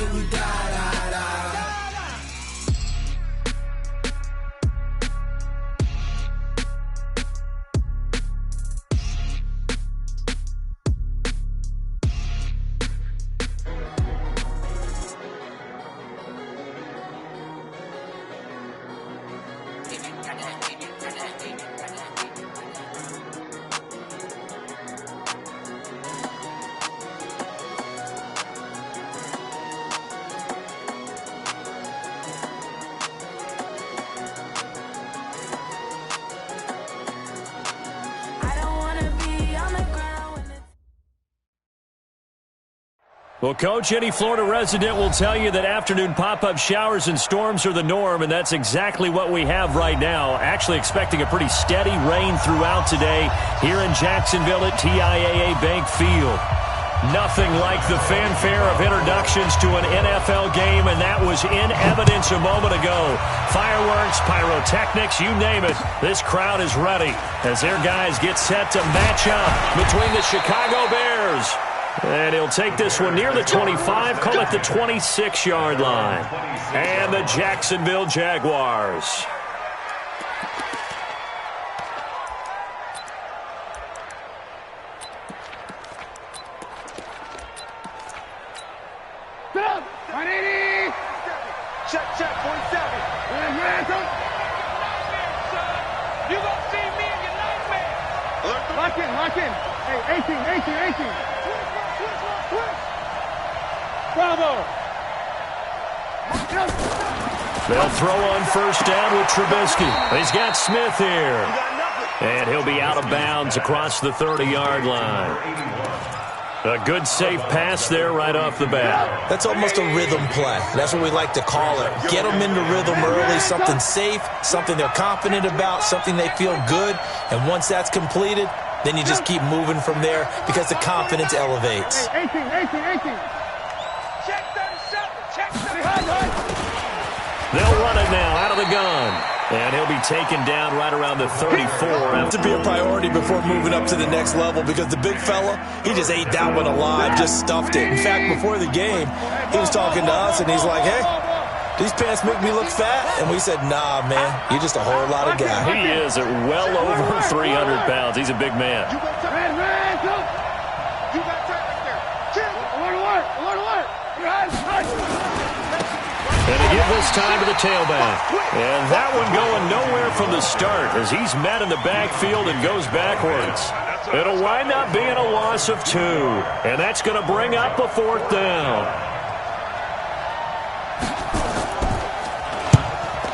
till we die. Well, Coach, any Florida resident will tell you that afternoon pop-up showers and storms are the norm, and that's exactly what we have right now. Actually expecting a pretty steady rain throughout today here in Jacksonville at TIAA Bank Field. Nothing like the fanfare of introductions to an NFL game, and that was in evidence a moment ago. Fireworks, pyrotechnics, you name it. This crowd is ready as their guys get set to match up between the Chicago Bears. And he'll take this one near the 25, call it the 26-yard line. And the Jacksonville Jaguars. Check, 47. You gonna see me in your nightmare. Lock in. Hey, 18. Bravo. They'll throw on first down with Trubisky. He's got Smith here. And he'll be out of bounds across the 30-yard line. A good, safe pass there right off the bat. That's almost a rhythm play. That's what we like to call it. Get them into rhythm early, something safe, something they're confident about, something they feel good. And once that's completed, then you just keep moving from there because the confidence elevates. 18. Check 37. They'll run it now out of the gun. And he'll be taken down right around the 34. To be a priority before moving up to the next level because the big fella, he just ate that one alive, just stuffed it. In fact, before the game, he was talking to us, and he's like, hey, these pants make me look fat. And we said, nah, man, you're just a whole lot of guy. He is at well over 300 pounds. He's a big man. And to give this time to the tailback. And that one going nowhere from the start as he's met in the backfield and goes backwards. It'll wind up being a loss of 2. And that's going to bring up a 4th down.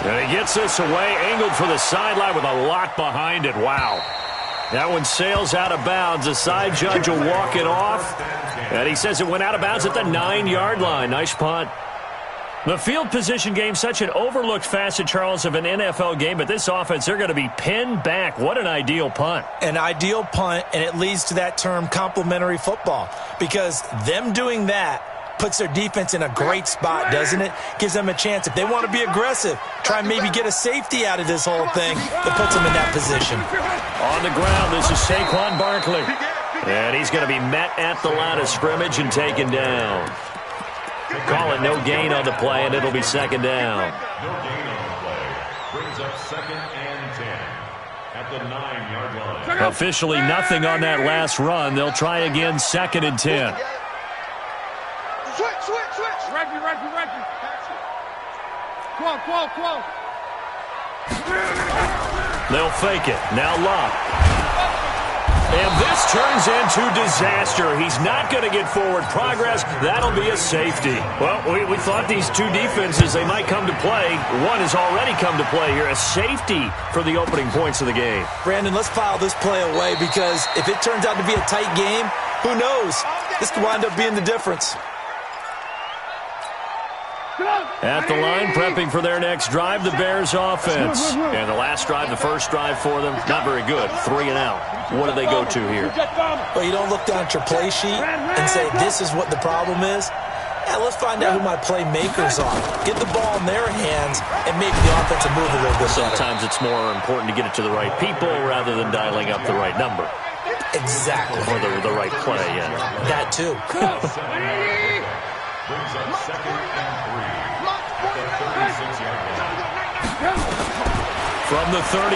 And he gets this away, angled for the sideline with a lot behind it. Wow. That one sails out of bounds. The side judge will walk it off. And he says it went out of bounds at the 9-yard line. Nice punt. The field position game, such an overlooked facet, Charles, of an NFL game, but this offense, they're going to be pinned back. What an ideal punt. An ideal punt, and it leads to that term complementary football, because them doing that puts their defense in a great spot, doesn't it? Gives them a chance. If they want to be aggressive, try and maybe get a safety out of this whole thing, that puts them in that position. On the ground, this is Saquon Barkley. And he's going to be met at the line of scrimmage and taken down. Call it no gain on the play, and it'll be 2nd down. No gain on the play. Brings up 2nd and 10 at the 9-yard line. Officially nothing on that last run. They'll try again 2nd and 10. Switch. Reggie. Quo. They'll fake it. Now Love. And this turns into disaster. He's not going to get forward progress. That'll be a safety. Well, we thought these two defenses, they might come to play. One has already come to play here. A safety for the opening points of the game. Brandon, let's file this play away because if it turns out to be a tight game, who knows? This could wind up being the difference. At the line, prepping for their next drive, the Bears offense. And the last drive, the first drive for them, not very good. 3 and out. What do they go to here? Well, you don't look down at your play sheet and say, this is what the problem is. Yeah, let's find out who my playmakers are. Get the ball in their hands and make the offensive move a little bit better. Sometimes it's more important to get it to the right people rather than dialing up the right number. Exactly. Or the right play, yeah. That too. up second and 3 at the 36-yard line. From the 36,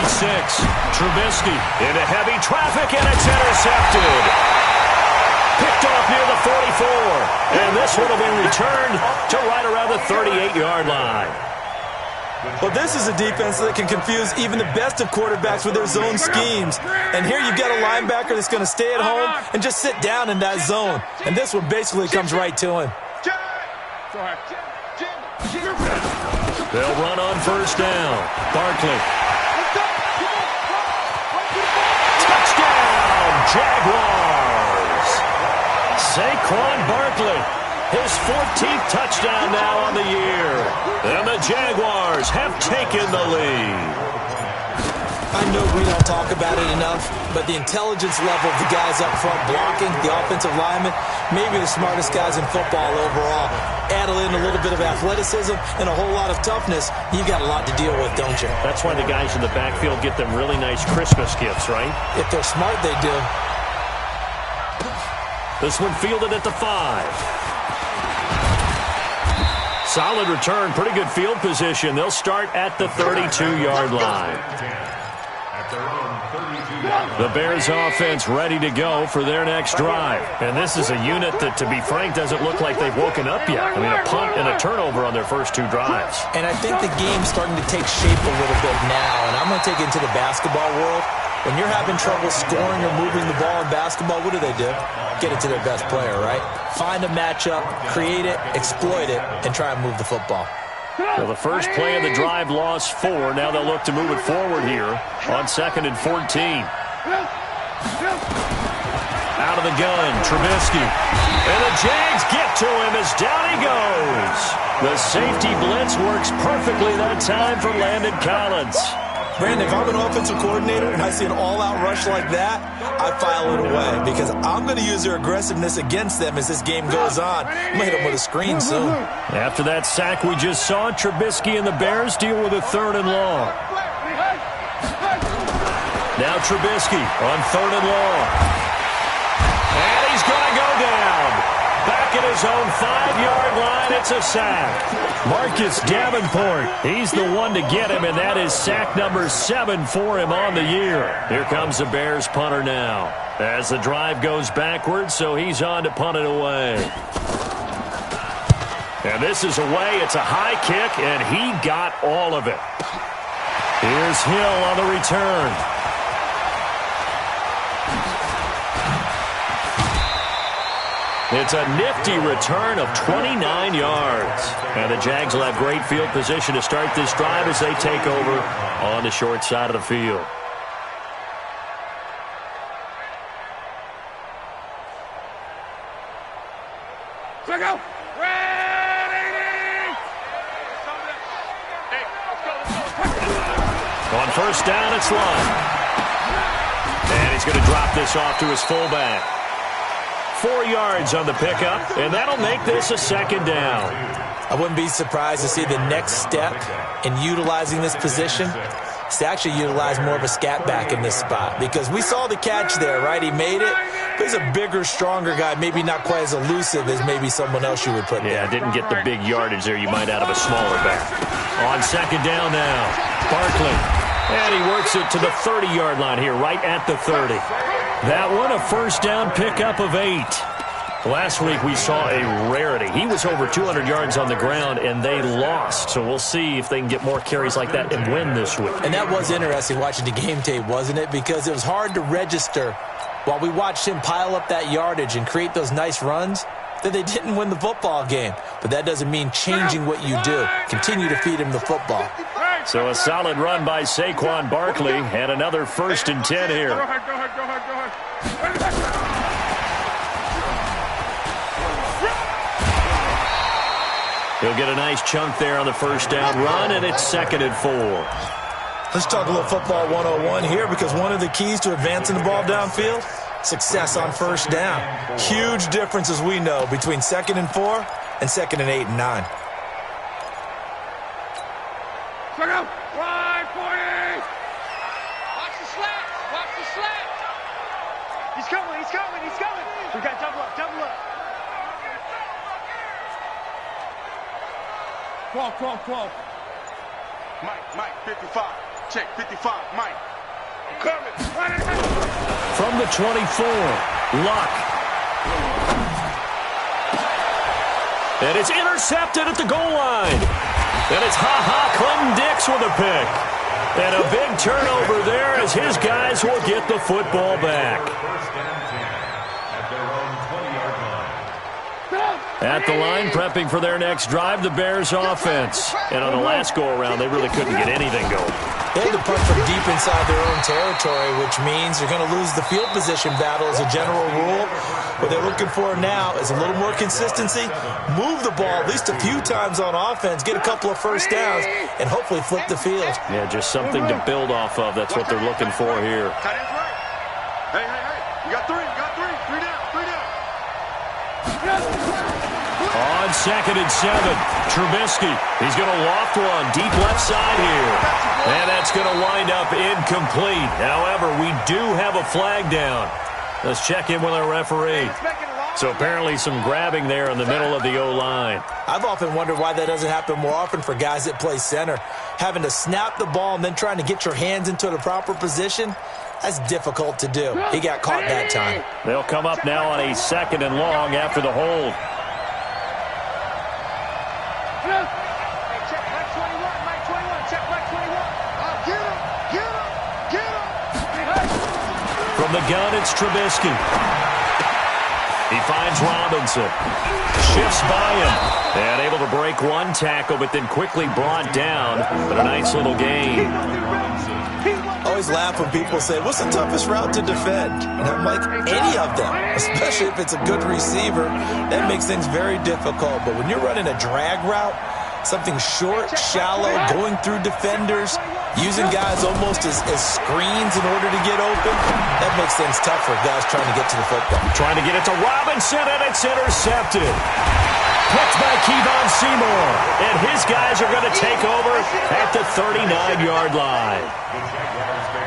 Trubisky into heavy traffic, and it's intercepted. Picked off near the 44, and this one will be returned to right around the 38-yard line. Well, this is a defense that can confuse even the best of quarterbacks with their zone schemes. And here you've got a linebacker that's going to stay at home and just sit down in that zone. And this one basically comes right to him. They'll run on first down. Barkley. Touchdown, Jaguars. Saquon Barkley. His 14th touchdown now on the year. And the Jaguars have taken the lead. I know we don't talk about it enough, but the intelligence level of the guys up front blocking, the offensive linemen, maybe the smartest guys in football overall. Add in a little bit of athleticism and a whole lot of toughness, you've got a lot to deal with, don't you? That's why the guys in the backfield get them really nice Christmas gifts, right? If they're smart, they do. This one fielded at the 5. Solid return, pretty good field position. They'll start at the 32-yard line. The Bears offense ready to go for their next drive. And this is a unit that, to be frank, doesn't look like they've woken up yet. I mean, a punt and a turnover on their first 2 drives. And I think the game's starting to take shape a little bit now. And I'm going to take it into the basketball world. When you're having trouble scoring or moving the ball in basketball, what do? Get it to their best player, right? Find a matchup, create it, exploit it, and try and move the football. Well, the first play of the drive lost 4. Now they'll look to move it forward here on 2nd and 14. Out of the gun, Trubisky. And the Jags get to him as down he goes. The safety blitz works perfectly that time for Landon Collins. Brandon, if I'm an offensive coordinator and I see an all-out rush like that, I file it away because I'm going to use their aggressiveness against them as this game goes on. I'm going to hit them with a screen soon. After that sack we just saw, Trubisky and the Bears deal with a 3rd and long. Now Trubisky on 3rd and long. And he's going to go down. Back at his own 5-yard line, it's a sack. Marcus Davenport, he's the one to get him, and that is sack number 7 for him on the year. Here comes the Bears punter now. As the drive goes backwards, so he's on to punt it away. And this is away. It's a high kick, and he got all of it. Here's Hill on the return. It's a nifty return of 29 yards. And the Jags will have great field position to start this drive as they take over on the short side of the field. Check out. On first down, it's Lund. And he's going to drop this off to his fullback. 4 yards on the pickup, and that'll make this a 2nd down. I wouldn't be surprised to see the next step in utilizing this position is to actually utilize more of a scat back in this spot because we saw the catch there, right? He made it, but he's a bigger, stronger guy, maybe not quite as elusive as maybe someone else you would put there. Yeah, didn't get the big yardage there you might out of a smaller back. On 2nd down now, Barkley. And he works it to the 30-yard line here, right at the 30. That one, a first down pickup of 8. Last week we saw a rarity. He was over 200 yards on the ground, and they lost. So we'll see if they can get more carries like that and win this week. And that was interesting watching the game tape, wasn't it? Because it was hard to register while we watched him pile up that yardage and create those nice runs that they didn't win the football game. But that doesn't mean changing what you do. Continue to feed him the football. So a solid run by Saquon Barkley and another 1st and 10 here. Go ahead. He'll get a nice chunk there on the first down run, and it's 2nd and 4. Let's talk a little football 101 here because one of the keys to advancing the ball downfield, success on first down. Huge difference, as we know, between 2nd and 4 and 2nd and 8 and 9. Check out. Wide 40. Watch the slant. He's coming. We got double up. 12. Mike, 55. Check, 55, Mike. I'm coming. From the 24, Luck. And it's intercepted at the goal line. And it's Clinton Dix with a pick. And a big turnover there as his guys will get the football back. At the line, prepping for their next drive, the Bears offense. And on the last go-around, they really couldn't get anything going. They had to punt from deep inside their own territory, which means you're going to lose the field position battle as a general rule. What they're looking for now is a little more consistency, move the ball at least a few times on offense, get a couple of first downs, and hopefully flip the field. Yeah, just something to build off of. That's what they're looking for here. Hey. You got three. Three down. On 2nd and 7, Trubisky. He's going to loft one deep left side here. And that's going to wind up incomplete. However, we do have a flag down. Let's check in with our referee. So apparently some grabbing there in the middle of the O-line. I've often wondered why that doesn't happen more often for guys that play center. Having to snap the ball and then trying to get your hands into the proper position, that's difficult to do. He got caught that time. They'll come up now on a 2nd and long after the hold. Check Mike 21. Check Mike 21. Get him. From the gun, it's Trubisky. He finds Robinson. Shifts by him. And able to break one tackle, but then quickly brought down. But a nice little gain. I always laugh when people say, what's the toughest route to defend? And I'm like, any of them, especially if it's a good receiver. That makes things very difficult. But when you're running a drag route, something short, shallow, going through defenders, using guys almost as screens in order to get open, that makes things tough for guys trying to get to the football. Trying to get it to Robinson, and it's intercepted. Picked by Kevon Seymour. And his guys are going to take over at the 39-yard line.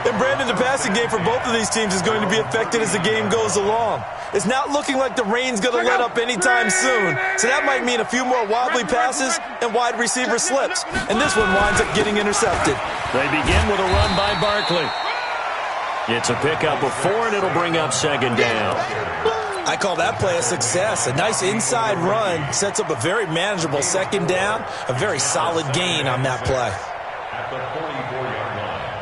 And Brandon, the passing game for both of these teams is going to be affected as the game goes along. It's not looking like the rain's going to let up anytime soon. So that might mean a few more wobbly passes and wide receiver slips. And this one winds up getting intercepted. They begin with a run by Barkley. It's a pickup of 4, and it'll bring up 2nd down. I call that play a success. A nice inside run sets up a very manageable 2nd down. A very solid gain on that play. At the 44-yard line.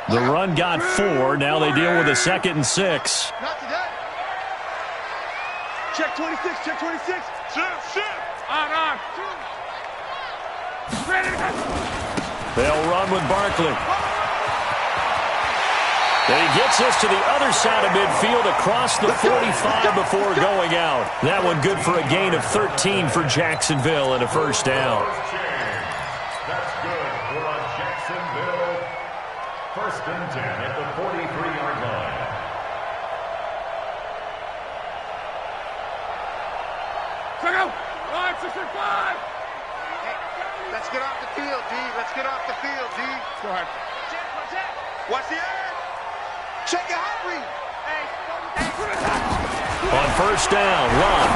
The run got 4. Now they deal with a 2nd and 6. Not today. Check 26. Shift. On. They'll run with Barkley. And he gets us to the other side of midfield across the 45 before going out. That one good for a gain of 13 for Jacksonville and a first down. That's good for a Jacksonville 1st and 10 at the 43-yard line. Check out. 65. Let's get off the field, D. Go ahead. Watch the air. Check your heart rate. On first down, run.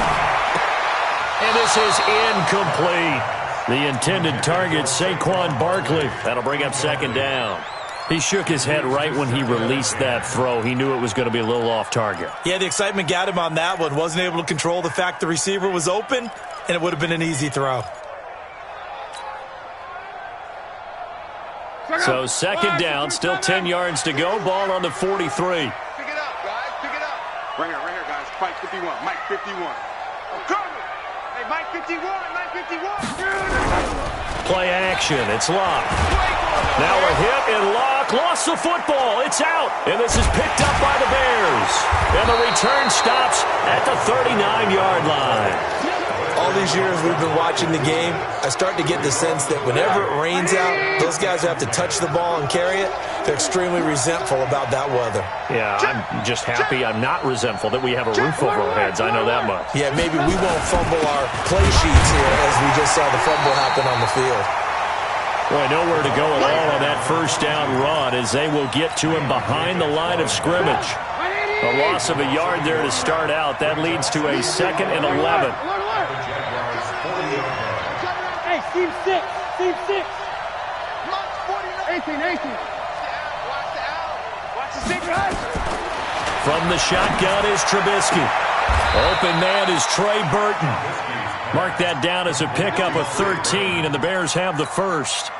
And this is incomplete. The intended target, Saquon Barkley. That'll bring up 2nd down. He shook his head right when he released that throw. He knew it was going to be a little off target. Yeah, the excitement got him on that one. Wasn't able to control the fact the receiver was open, and it would have been an easy throw. So 2nd down, still 10 yards to go. Ball on the 43. Pick it up, guys. Pick it up. Right here, guys. Mike 51. Mike 51. I'm coming. Hey, Mike 51. Play action. It's Locke. Now a hit, and Locke lost the football. It's out, and this is picked up by the Bears. And the return stops at the 39-yard line. All these years we've been watching the game, I start to get the sense that whenever it rains out, those guys who have to touch the ball and carry it, they're extremely resentful about that weather. Yeah, I'm just happy I'm not resentful that we have a roof over our heads. I know that much. Yeah, maybe we won't fumble our play sheets here as we just saw the fumble happen on the field. Boy, nowhere to go at all on that first down run as they will get to him behind the line of scrimmage. A loss of a yard there to start out. That leads to a 2nd and 11. Team 6. Team 6. Come on, 49. 18. Watch the out. Watch the secret. From the shotgun is Trubisky. Open man is Trey Burton. Mark that down as a pickup of 13, and the Bears have the first.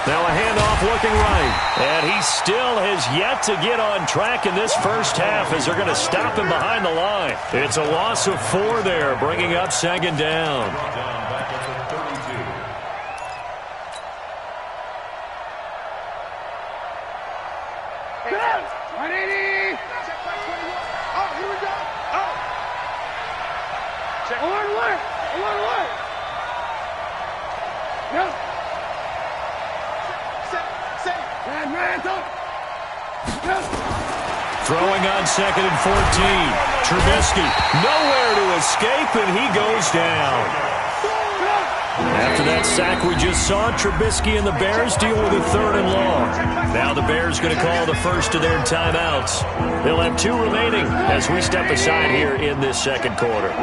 Now a handoff looking right. And he still has yet to get on track in this first half as they're going to stop him behind the line. It's a loss of 4 there, bringing up second down. Throwing on 2nd and 14. Trubisky nowhere to escape, and he goes down. After that sack we just saw, Trubisky and the Bears deal with a 3rd and long. Now the Bears going to call the first of their timeouts. They'll have 2 remaining as we step aside here in this second quarter.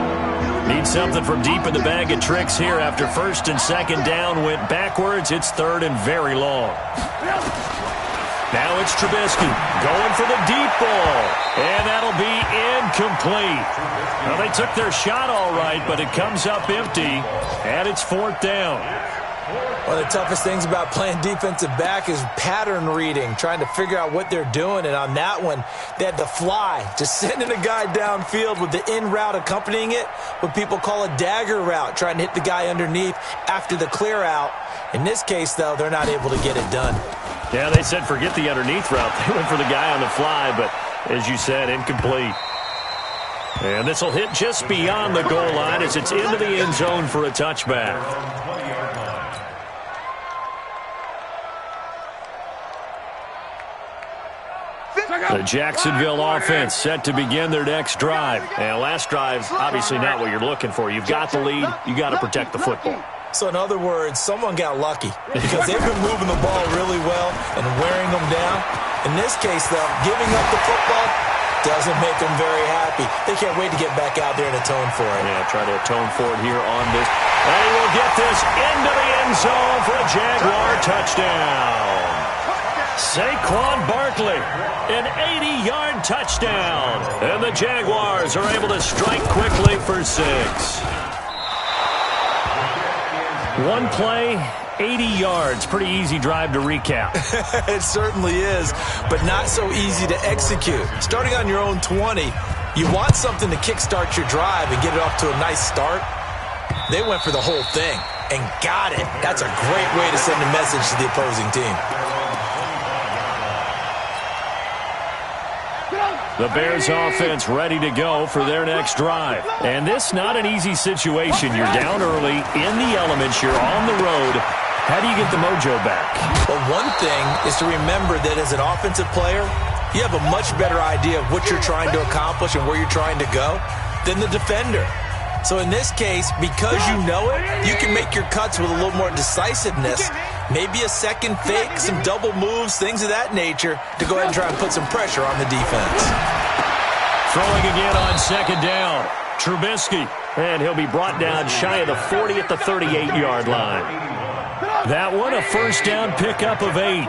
Need something from deep in the bag of tricks here after 1st and 2nd down went backwards. It's 3rd and very long. Now it's Trubisky going for the deep ball, and that'll be incomplete. Well, they took their shot all right, but it comes up empty, and it's 4th down. One of the toughest things about playing defensive back is pattern reading, trying to figure out what they're doing. And on that one, they had the fly, just sending a guy downfield with the in route accompanying it, what people call a dagger route, trying to hit the guy underneath after the clear out. In this case, though, they're not able to get it done. Yeah, they said forget the underneath route. They went for the guy on the fly, but as you said, incomplete. And this will hit just beyond the goal line as it's into the end zone for a touchback. The Jacksonville offense set to begin their next drive. And last drive, obviously not what you're looking for. You've got the lead. You got to protect the football. So in other words, someone got lucky because they've been moving the ball really well and wearing them down. In this case, though, giving up the football doesn't make them very happy. They can't wait to get back out there and atone for it. Yeah, try to atone for it here on this. And he will get this into the end zone for a Jaguar touchdown. Saquon Barkley, an 80-yard touchdown. And the Jaguars are able to strike quickly for 6. One play, 80 yards. Pretty easy drive to recap. It certainly is, but not so easy to execute. Starting on your own 20, you want something to kickstart your drive and get it off to a nice start. They went for the whole thing and got it. That's a great way to send a message to the opposing team. The Bears offense ready to go for their next drive. And this not an easy situation. You're down early, in the elements, you're on the road. How do you get the mojo back? Well, one thing is to remember that as an offensive player, you have a much better idea of what you're trying to accomplish and where you're trying to go than the defender. So in this case, because you know it, you can make your cuts with a little more decisiveness. Maybe a second fake, some double moves, things of that nature to go ahead and try and put some pressure on the defense. Throwing again on 2nd down. Trubisky. And he'll be brought down shy of the 40 at the 38-yard line. That one, a first down pickup of 8.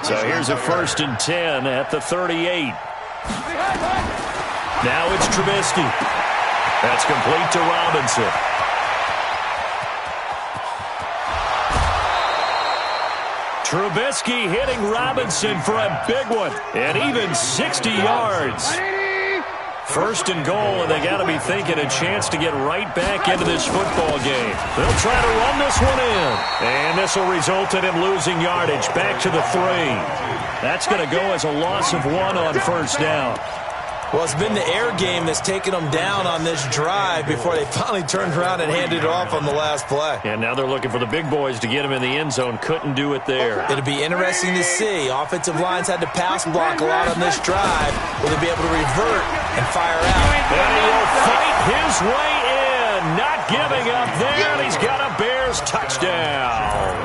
So here's a 1st and 10 at the 38. Now it's Trubisky. That's complete to Robinson. Trubisky hitting Robinson for a big one, and even 60 yards. 1st and goal, and they got to be thinking a chance to get right back into this football game. They'll try to run this one in, and this will result in him losing yardage back to the 3. That's going to go as a loss of 1 on 1st down. Well, it's been the air game that's taken them down on this drive before they finally turned around and handed it off on the last play. And now they're looking for the big boys to get him in the end zone. Couldn't do it there. It'll be interesting to see. Offensive lines had to pass block a lot on this drive. Will they be able to revert and fire out? And he'll fight his way in. Not giving up there. And he's got a Bears touchdown.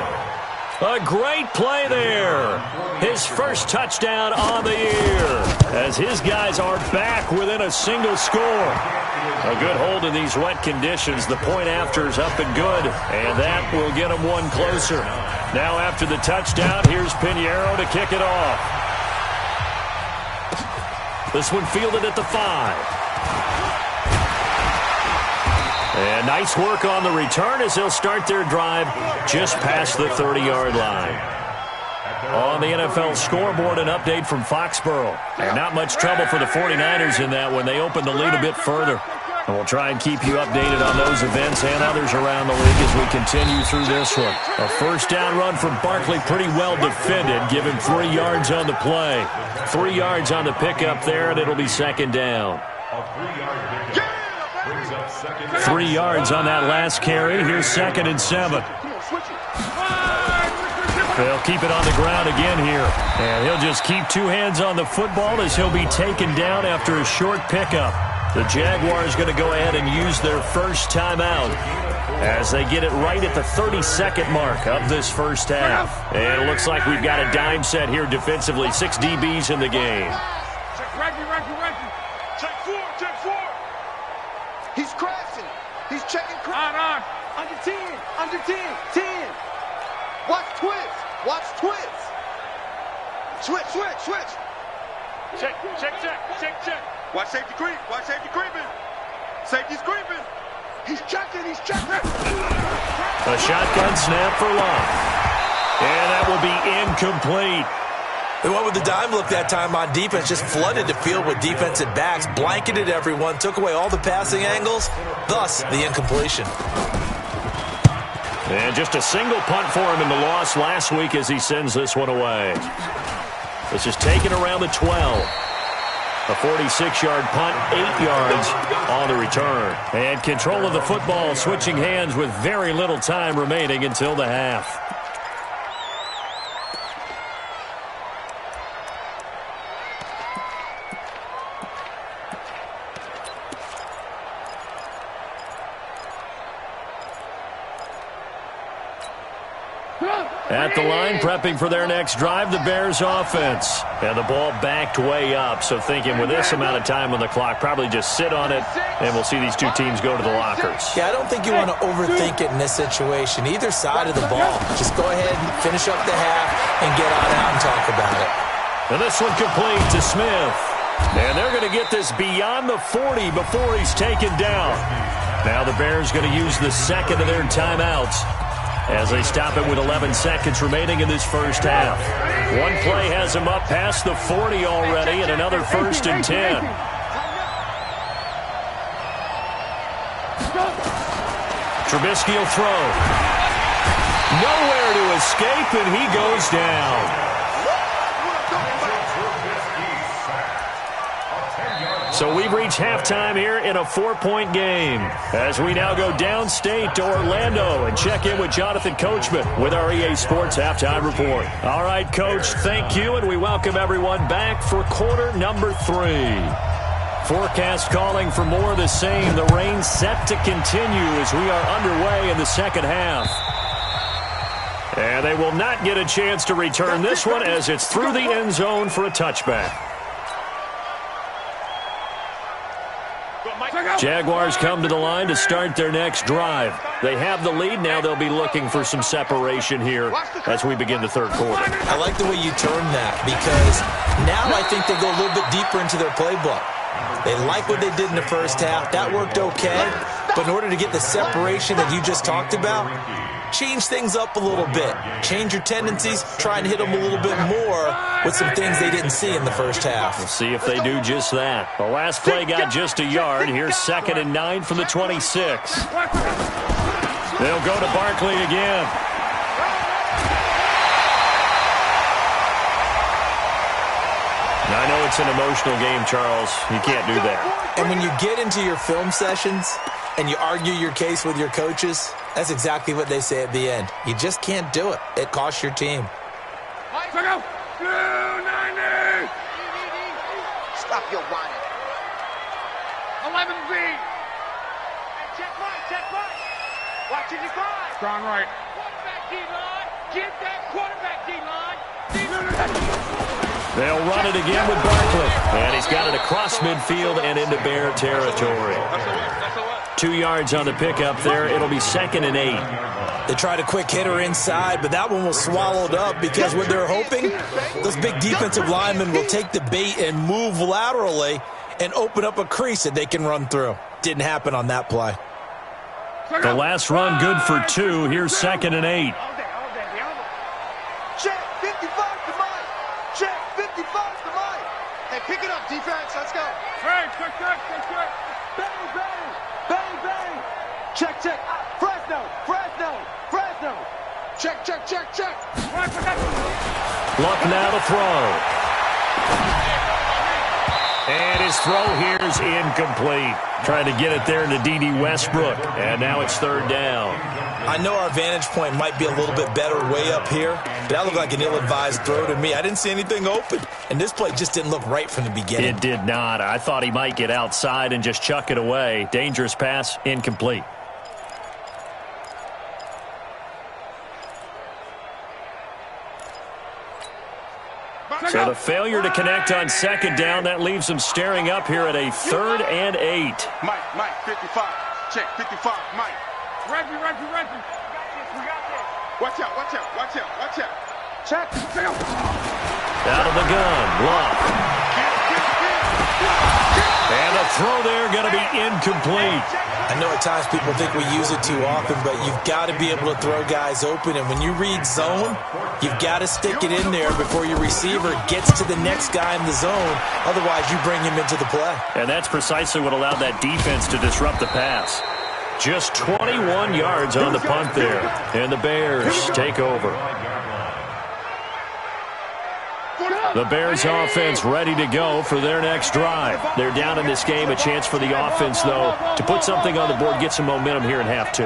A great play there. His first touchdown on the year as his guys are back within a single score. A good hold in these wet conditions. The point after is up and good, and that will get them one closer. Now after the touchdown, here's Pinheiro to kick it off. This one fielded at the 5. And nice work on the return as they'll start their drive just past the 30-yard line. On the NFL scoreboard, an update from Foxborough. And not much trouble for the 49ers in that when they open the lead a bit further. And we'll try and keep you updated on those events and others around the league as we continue through this one. A first down run from Barkley, pretty well defended. Give him 3 yards on the play. 3 yards on the pickup there, and it'll be second down. 3 yards on that last carry. Here's 2nd and 7. They'll keep it on the ground again here. And he'll just keep 2 hands on the football as he'll be taken down after a short pickup. The Jaguars going to go ahead and use their first timeout as they get it right at the 32nd mark of this first half. And it looks like we've got a dime set here defensively. 6 DBs in the game. Check 4. He's crashing. He's checking. On. Under 10. 10. Watch twist. Switch. Check. Watch safety creep. Safety's creeping. He's checking. A shotgun snap for Love. And that will be incomplete. They went with the dime look that time on defense, just flooded the field with defensive backs, blanketed everyone, took away all the passing angles, thus the incompletion. And just a single punt for him in the loss last week as he sends this one away. This is taken around the 12. A 46-yard punt, 8 yards on the return. And control of the football switching hands with very little time remaining until the half. At the line, prepping for their next drive, the Bears offense. And the ball backed way up, so thinking with this amount of time on the clock, probably just sit on it, and we'll see these 2 teams go to the lockers. Yeah, I don't think you want to overthink it in this situation. Either side of the ball, just go ahead and finish up the half and get on out and talk about it. And this one complete to Smith. And they're going to get this beyond the 40 before he's taken down. Now the Bears going to use the second of their timeouts as they stop it with 11 seconds remaining in this first half. One play has them up past the 40 already, and another 1st and 10. Trubisky will throw. Nowhere to escape, and he goes down. So we've reached halftime here in a 4-point game as we now go downstate to Orlando and check in with Jonathan Coachman with our EA Sports Halftime Report. All right, Coach, thank you, and we welcome everyone back for quarter number 3. Forecast calling for more of the same. The rain set to continue as we are underway in the second half. And they will not get a chance to return this one as it's through the end zone for a touchback. Jaguars come to the line to start their next drive. They have the lead. Now they'll be looking for some separation here as we begin the third quarter. I like the way you term that because now I think they go a little bit deeper into their playbook. They like what they did in the first half. That worked okay. But in order to get the separation that you just talked about, change things up a little bit. Change your tendencies. Try and hit them a little bit more with some things they didn't see in the first half. We'll see if they do just that. The last play got just a yard. Here's 2nd and 9 from the 26. They'll go to Barkley again. I know it's an emotional game, Charles. You can't do that. And when you get into your film sessions and you argue your case with your coaches, that's exactly what they say at the end. You just can't do it. It costs your team. Stop your whining. 11B. Check right. Watch it, it's right. Strong right. Get that quarterback, D-line. They'll run it again with Barkley. And he's got it across midfield and into Bear territory. 2 yards on the pickup there. It'll be 2nd and 8. They tried a quick hitter inside, but that one was swallowed up because what they're hoping, those big defensive linemen will take the bait and move laterally and open up a crease that they can run through. Didn't happen on that play. The last run good for 2. Here's 2nd and 8. Check, 55 to Mike. Check, 55 to Mike. Hey, pick it up, defense. Let's go. Hey, check. Bang, bang. Bang, bang. Check. Fresno. Check. Luck now to throw. And his throw here is incomplete. Trying to get it there to D.D. Westbrook. And now it's 3rd down. I know our vantage point might be a little bit better way up here, but that looked like an ill-advised throw to me. I didn't see anything open, and this play just didn't look right from the beginning. It did not. I thought he might get outside and just chuck it away. Dangerous pass, incomplete. So the failure to connect on 2nd down, that leaves them staring up here at a 3rd and 8. Mike, 55. Check, 55, Mike. Reggie. We got this. Watch out. Check. Out of the gun, Luck. And the throw there going to be incomplete. I know at times people think we use it too often, but you've got to be able to throw guys open. And when you read zone, you've got to stick it in there before your receiver gets to the next guy in the zone. Otherwise, you bring him into the play. And that's precisely what allowed that defense to disrupt the pass. Just 21 yards on the punt there. And the Bears take over. The Bears offense ready to go for their next drive. They're down in this game. A chance for the offense, though, to put something on the board, get some momentum here in half 2.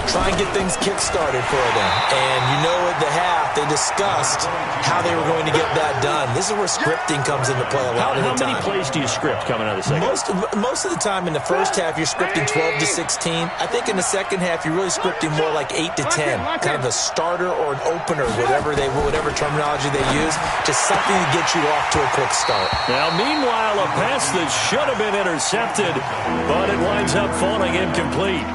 Try and get things kick-started for them. And you know at the half, they discussed how they were going to get that done. This is where scripting comes into play a lot of the time. How many plays do you script coming out of the second? Most of the time in the first half, you're scripting 12 to 16. I think in the second half, you're really scripting more like 8 to 10. Kind of a starter or an opener, whatever terminology they use. Just something to get you off to a quick start. Now, meanwhile, a pass that should have been intercepted, but it winds up falling incomplete.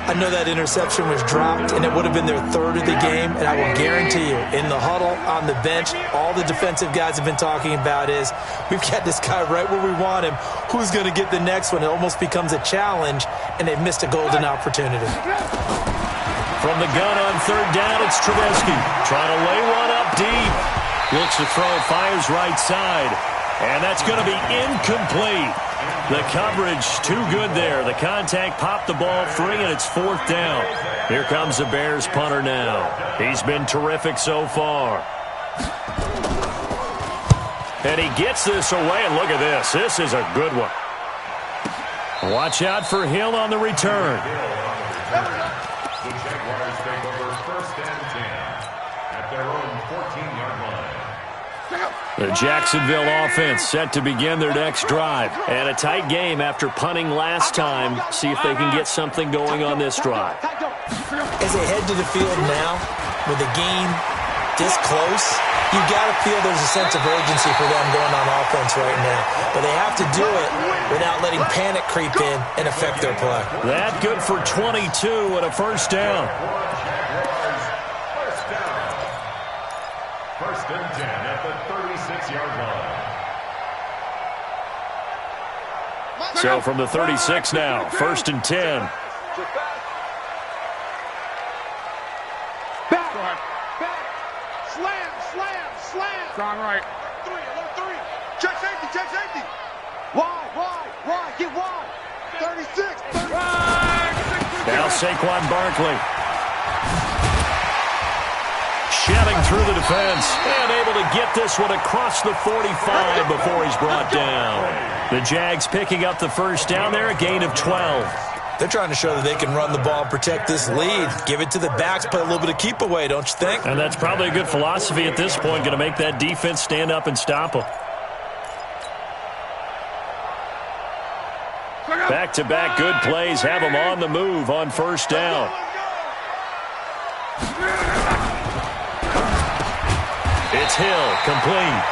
I know that interception was dropped, and it would have been their 3rd of the game, and I will guarantee you, in the huddle, on the bench, all the defensive guys have been talking about is, we've got this guy right where we want him. Who's going to get the next one? It almost becomes a challenge, and they've missed a golden opportunity. From the gun on 3rd down, it's Trubisky. Trying to lay one up deep. Looks to throw, fires right side. And that's going to be incomplete. The coverage too good there. The contact popped the ball free, and it's 4th down. Here comes the Bears punter now. He's been terrific so far. And he gets this away, and look at this. This is a good one. Watch out for Hill on the return. The Jaguars take over 1st and 10 at their own 14-yard line. The Jacksonville offense set to begin their next drive. And a tight game after punting last time. See if they can get something going on this drive. As they head to the field now, with the game this close, you got to feel there's a sense of urgency for them going on offense right now. But they have to do it without letting panic creep in and affect their play. That good for 22 and a 1st down. First and 10 at the 36-yard line. So from the 36 now, 1st and 10. Back. Slam. Strong right. 3. Check safety. Wide. Get wide. 36. Now Saquon Barkley. Shelling through the defense and able to get this one across the 45 before he's brought down. The Jags picking up the 1st down there, a gain of 12. They're trying to show that they can run the ball and protect this lead. Give it to the backs, play a little bit of keep away, don't you think? And that's probably a good philosophy at this point, going to make that defense stand up and stop them. Back-to-back good plays have them on the move on 1st down. Hill, complete.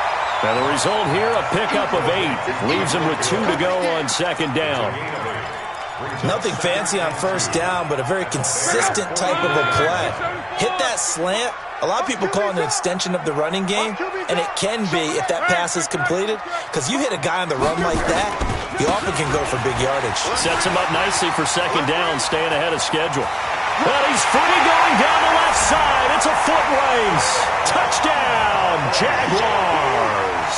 Now the result here, a pickup of 8. Leaves him with 2 to go on second down. Nothing fancy on first down, but a very consistent type of a play. Hit that slant. A lot of people call it an extension of the running game, and it can be if that pass is completed, because you hit a guy on the run like that, he often can go for big yardage. Sets him up nicely for second down, staying ahead of schedule. Well, he's free going down the left side. It's a foot race. Touchdown, Jaguars.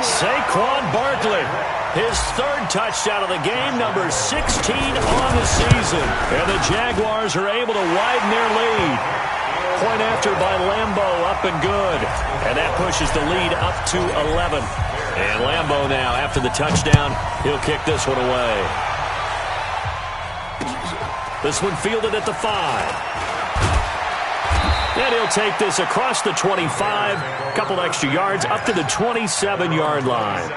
Saquon Barkley, his 3rd touchdown of the game, number 16 on the season. And the Jaguars are able to widen their lead. Point after by Lambo, up and good. And that pushes the lead up to 11. And Lambo now, after the touchdown, he'll kick this one away. This one fielded at the 5. And he'll take this across the 25. A couple extra yards up to the 27-yard line.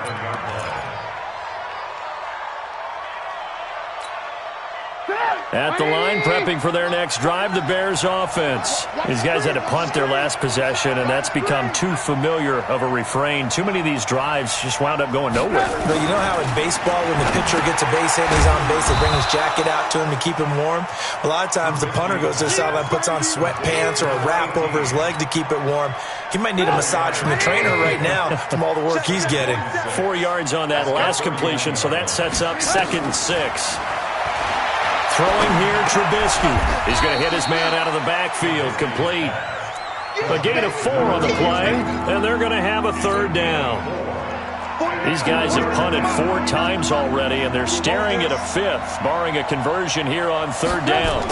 At the line, prepping for their next drive, the Bears offense. These guys had to punt their last possession, and that's become too familiar of a refrain. Too many of these drives just wound up going nowhere. But you know how in baseball, when the pitcher gets a base hit and he's on base, they bring his jacket out to him to keep him warm? A lot of times the punter goes to the sideline, puts on sweatpants or a wrap over his leg to keep it warm. He might need a massage from the trainer right now from all the work he's getting. 4 yards on that last completion, so that sets up 2nd and 6. Throwing here, Trubisky. He's going to hit his man out of the backfield, complete. A gain of 4 on the play, and they're going to have a 3rd down. These guys have punted 4 times already, and they're staring at a 5th, barring a conversion here on 3rd down.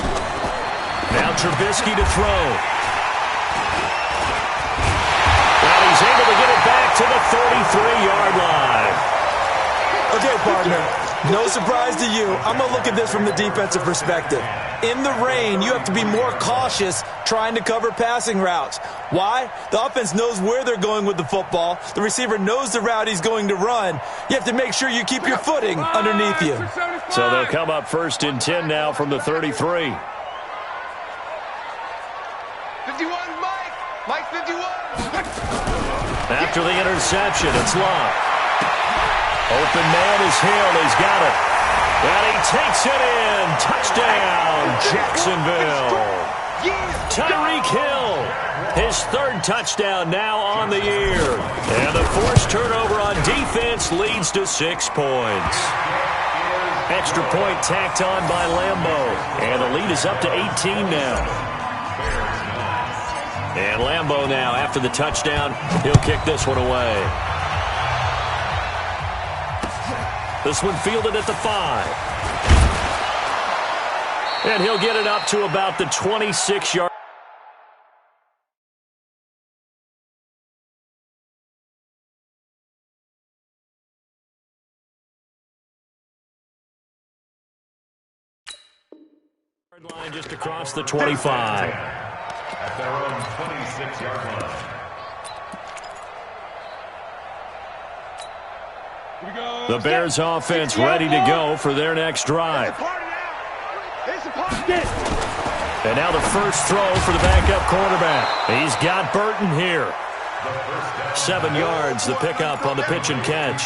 Now Trubisky to throw. And he's able to get it back to the 33-yard line. Okay, partner. No surprise to you. I'm going to look at this from the defensive perspective. In the rain, you have to be more cautious trying to cover passing routes. Why? The offense knows where they're going with the football. The receiver knows the route he's going to run. You have to make sure you keep your footing underneath you. So they'll come up 1st and 10 now from the 33. 51, Mike 51. After the interception, it's Locke. Open man is Hill. He's got it. And he takes it in. Touchdown, Jacksonville. Tyreek Hill, his 3rd touchdown now on the year. And the forced turnover on defense leads to 6 points. Extra point tacked on by Lambo. And the lead is up to 18 now. And Lambo now, after the touchdown, he'll kick this one away. This one fielded at the 5. And he'll get it up to about the 26-yard. Line just across the 25. At their own 26-yard line. The Bears offense ready to go for their next drive. And now the first throw for the backup quarterback. He's got Burton here. 7 yards, the pickup on the pitch and catch.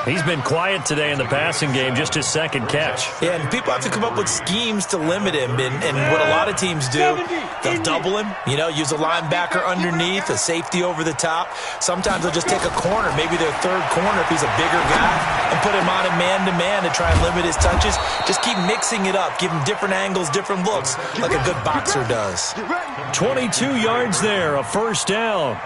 He's been quiet today in the passing game, just his 2nd catch. Yeah, and people have to come up with schemes to limit him. And what a lot of teams do, they'll double him, use a linebacker underneath, a safety over the top. Sometimes they'll just take a corner, maybe their 3rd corner if he's a bigger guy, and put him on a man-to-man to try and limit his touches. Just keep mixing it up, give him different angles, different looks, like a good boxer does. 22 yards there, a 1st down.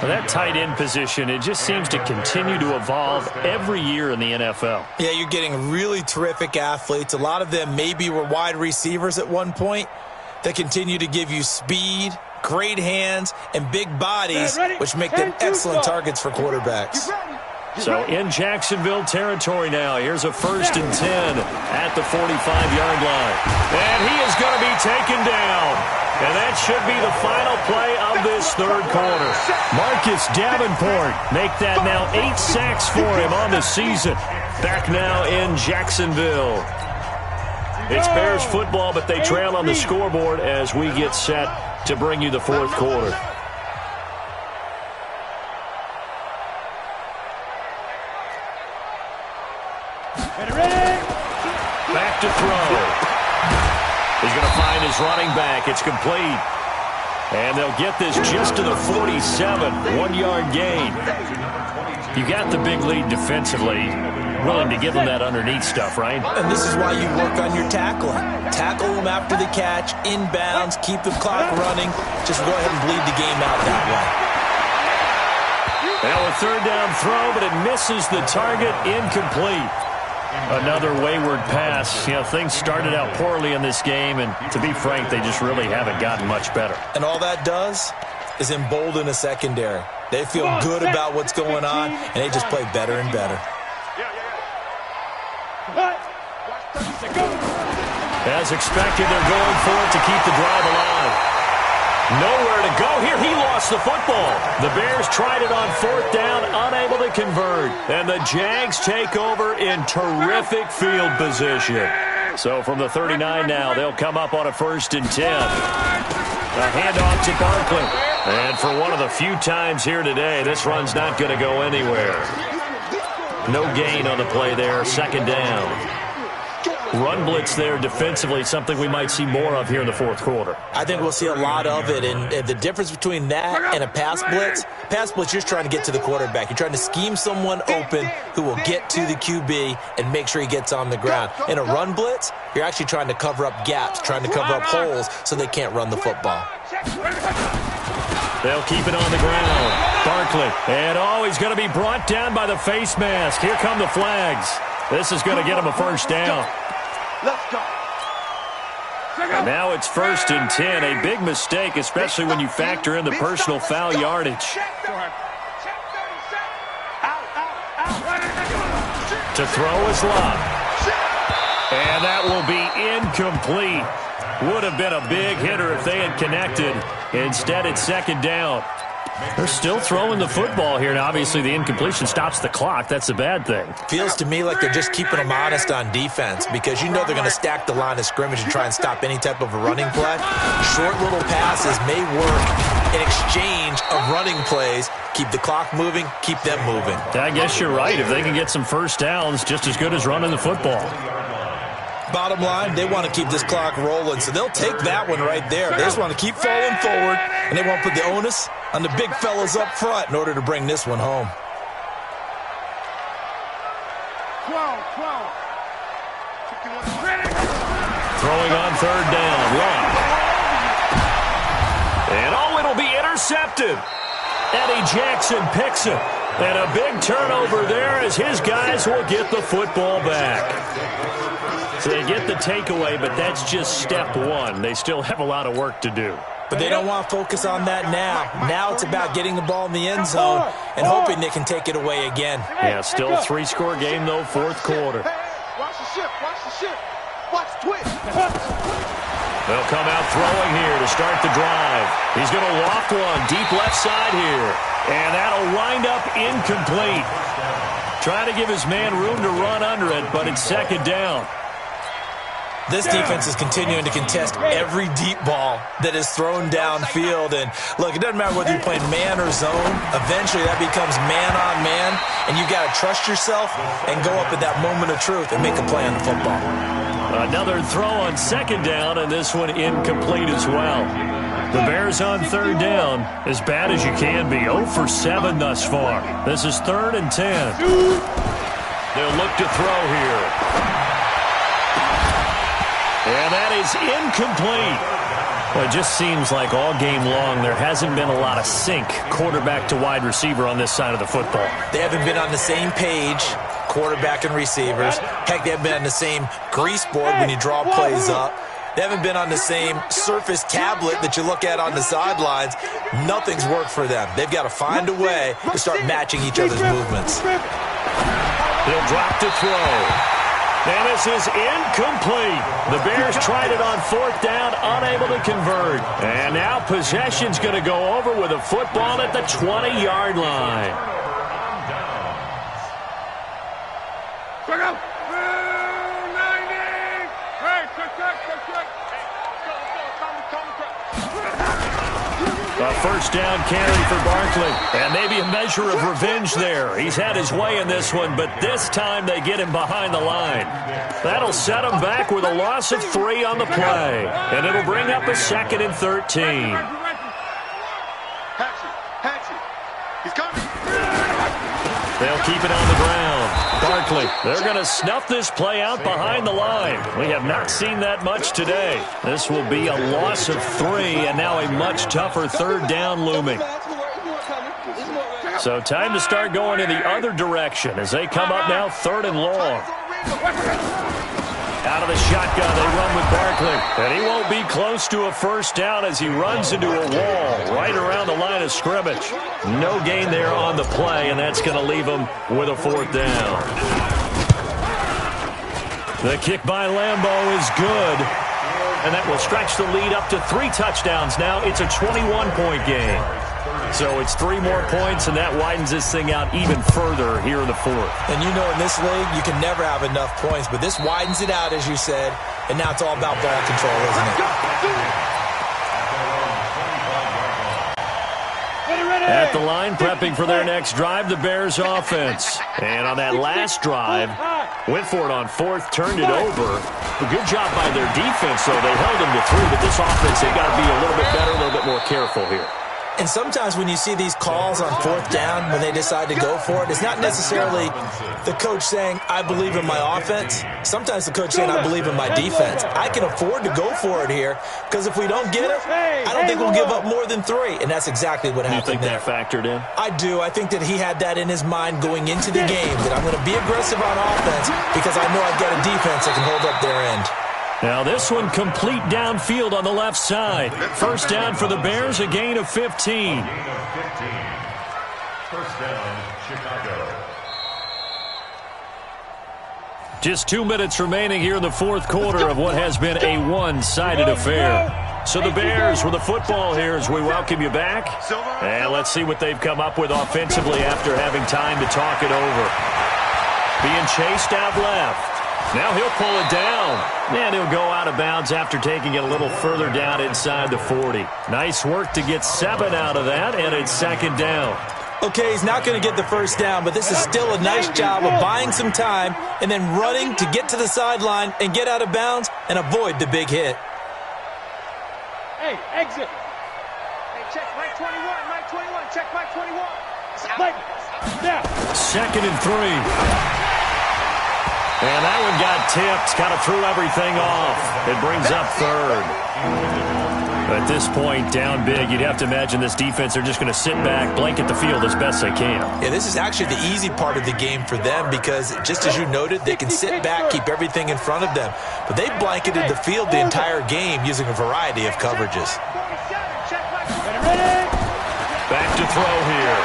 Well, that tight end position, it just seems to continue to evolve every year in the NFL. Yeah, you're getting really terrific athletes. A lot of them maybe were wide receivers at one point that continue to give you speed, great hands, and big bodies, which make them excellent targets for quarterbacks. So in Jacksonville territory now, here's a 1st and 10 at the 45-yard line. And he is going to be taken down. And that should be the final play of this 3rd quarter. Marcus Davenport make that now 8 sacks for him on the season. Back now in Jacksonville. It's Bears football, but they trail on the scoreboard as we get set to bring you the 4th quarter. Back to throw. He's going to find his running back. It's complete. And they'll get this just to the 47, 1-yard gain. You got the big lead defensively. Willing to give them that underneath stuff, right? And this is why you work on your tackling. Tackle them after the catch, inbounds, keep the clock running. Just go ahead and bleed the game out that way. Well, a third down throw, but it misses the target, incomplete. Another wayward pass. You know, things started out poorly in this game, and to be frank, they just really haven't gotten much better. And all that does is embolden a secondary. They feel good about what's going on, and they just play better and better. As expected, they're going for it to keep the drive alive. Nowhere to go here. He lost the football. The Bears tried it on fourth down, unable to convert. And the Jags take over in terrific field position. So from the 39 now, they'll come up on a 1st and 10. A handoff to Barkley. And for one of the few times here today, this run's not going to go anywhere. No gain on the play there, 2nd down. Run blitz there defensively, something we might see more of here in the 4th quarter. I think we'll see a lot of it, and the difference between that and a pass blitz, you're just trying to get to the quarterback. You're trying to scheme someone open who will get to the QB and make sure he gets on the ground. In a run blitz, you're actually trying to cover up gaps, trying to cover up holes so they can't run the football. They'll keep it on the ground. Barkley, and he's going to be brought down by the face mask. Here come the flags. This is going to get him a 1st down. Let's go. And now it's 1st and 10. A big mistake, especially when you factor in the personal foul yardage. To throw is Love. And that will be incomplete. Would have been a big hitter if they had connected. Instead, it's 2nd down. They're still throwing the football here, and obviously the incompletion stops the clock. That's a bad thing. Feels to me like they're just keeping them honest on defense because you know they're going to stack the line of scrimmage and try and stop any type of a running play. Short little passes may work in exchange of running plays. Keep the clock moving, keep them moving. I guess you're right. If they can get some 1st downs, just as good as running the football. Bottom line, they want to keep this clock rolling, so they'll take that one right there. They just want to keep falling forward, and they won't put the onus on the big fellas up front in order to bring this one home. 12. Throwing on 3rd down. Long. And it'll be intercepted. Eddie Jackson picks it. And a big turnover there as his guys will get the football back. So they get the takeaway, but that's just step one. They still have a lot of work to do. But they don't want to focus on that now. Now it's about getting the ball in the end zone and hoping they can take it away again. Yeah, still a 3-score game, though, 4th quarter. Watch the ship, watch the ship. Watch the twist. They'll come out throwing here to start the drive. He's going to loft one deep left side here. And that'll wind up incomplete. Trying to give his man room to run under it, but it's 2nd down. This defense is continuing to contest every deep ball that is thrown downfield. And, look, it doesn't matter whether you're playing man or zone. Eventually that becomes man-on-man, and you got to trust yourself and go up at that moment of truth and make a play on the football. Another throw on 2nd down, and this one incomplete as well. The Bears on 3rd down, as bad as you can be, 0 for 7 thus far. This is 3rd and 10. They'll look to throw here. And that is incomplete. Well, it just seems like all game long there hasn't been a lot of sync quarterback to wide receiver on this side of the football. They haven't been on the same page, quarterback and receivers. Heck, they haven't been on the same grease board when you draw plays up. They haven't been on the same surface tablet that you look at on the sidelines. Nothing's worked for them. They've got to find a way to start matching each other's movements. He'll drop to throw. And this is incomplete. The Bears tried it on 4th down, unable to convert. And now possession's going to go over with a football at the 20-yard line. A first down carry for Barkley. And maybe a measure of revenge there. He's had his way in this one, but this time they get him behind the line. That'll set him back with a loss of 3 on the play. And it'll bring up a 2nd and 13. He's coming. They'll keep it on the ground. Barkley, they're going to snuff this play out behind the line. We have not seen that much today. This will be a loss of 3, and now a much tougher 3rd down looming. So time to start going in the other direction as they come up now 3rd and long. Out of the shotgun, they run with Barkley. And he won't be close to a first down as he runs into a wall right around the line of scrimmage. No gain there on the play, and that's going to leave him with a 4th down. The kick by Lambeau is good. And that will stretch the lead up to 3 touchdowns now. It's a 21-point game. So it's 3 more points, and that widens this thing out even further here in the 4th. And you know in this league, you can never have enough points, but this widens it out, as you said, and now it's all about ball control, isn't it? At the line, prepping for their next drive, the Bears offense. And on that last drive, went for it on 4th, turned it over. A good job by their defense, though. They held them to 3, but this offense, they've got to be a little bit better, a little bit more careful here. And sometimes when you see these calls on 4th down, when they decide to go for it, it's not necessarily the coach saying, I believe in my offense. Sometimes the coach saying, I believe in my defense. I can afford to go for it here because if we don't get it, I don't think we'll give up more than 3. And that's exactly what happened there. You think that factored in? I do. I think that he had that in his mind going into the game, that I'm going to be aggressive on offense because I know I've got a defense that can hold up their end. Now this one complete downfield on the left side. First down for the Bears, a gain of 15. Gain of 15. First down, Chicago. Just 2 minutes remaining here in the 4th quarter of what has been a one-sided affair. So the Bears with the football here as we welcome you back. And let's see what they've come up with offensively after having time to talk it over. Being chased out left. Now he'll pull it down. And he'll go out of bounds after taking it a little further down inside the 40. Nice work to get 7 out of that, and it's 2nd down. Okay, he's not going to get the first down, but this is still a nice job of buying some time and then running to get to the sideline and get out of bounds and avoid the big hit. Hey, exit. Hey, check Mike 21, Mike 21, check Mike 21. Mike, yeah. 2nd and 3. And that one got tipped, kind of threw everything off. It brings up 3rd. At this point, down big, you'd have to imagine this defense, they're just going to sit back, blanket the field as best they can. Yeah, this is actually the easy part of the game for them because, just as you noted, they can sit back, keep everything in front of them. But they blanketed the field the entire game using a variety of coverages. Back to throw here.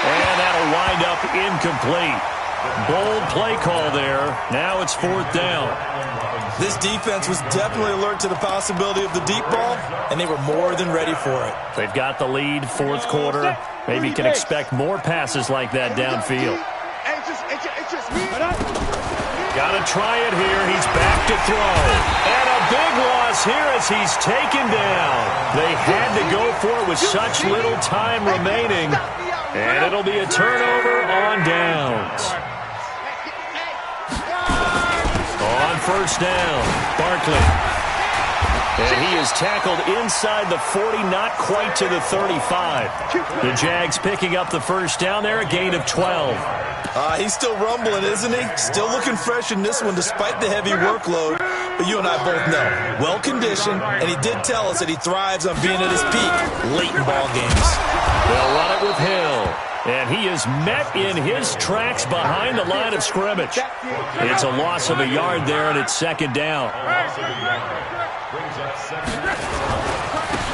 And that'll wind up incomplete. Bold play call there. Now it's 4th down. This defense was definitely alert to the possibility of the deep ball, and they were more than ready for it. They've got the lead, 4th quarter. Maybe you can expect more passes like that downfield. Got to try it here. He's back to throw. And a big loss here as he's taken down. They had to go for it with such little time remaining. And it'll be a turnover on downs. On first down, Barkley. And he is tackled inside the 40, not quite to the 35. The Jags picking up the first down there, a gain of 12. He's still rumbling, isn't he? Still looking fresh in this one despite the heavy workload. But you and I both know, well-conditioned, and he did tell us that he thrives on being at his peak late in ball games. They'll run it with Hill. And he is met in his tracks behind the line of scrimmage. It's a loss of a yard there, and it's 2nd down.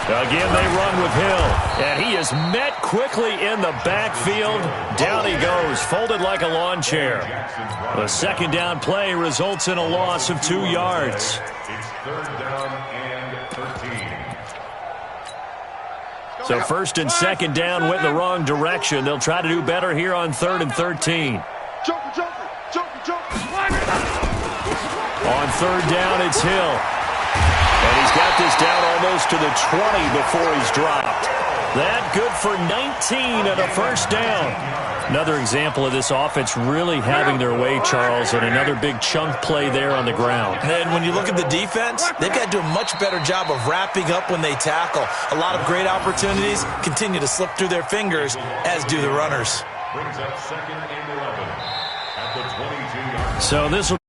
Again, they run with Hill. And he is met quickly in the backfield. Down he goes, folded like a lawn chair. The 2nd down play results in a loss of 2 yards. It's 3rd down and 13. So 1st and 2nd down went in the wrong direction. They'll try to do better here on 3rd and 13. On 3rd down, it's Hill. And he's got this down almost to the 20 before he's dropped. That good for 19 and a first down. Another example of this offense really having their way, Charles, and another big chunk play there on the ground. And when you look at the defense, they've got to do a much better job of wrapping up when they tackle. A lot of great opportunities continue to slip through their fingers, as do the runners. Brings up 2nd and 11 at the 22-yard line. So this will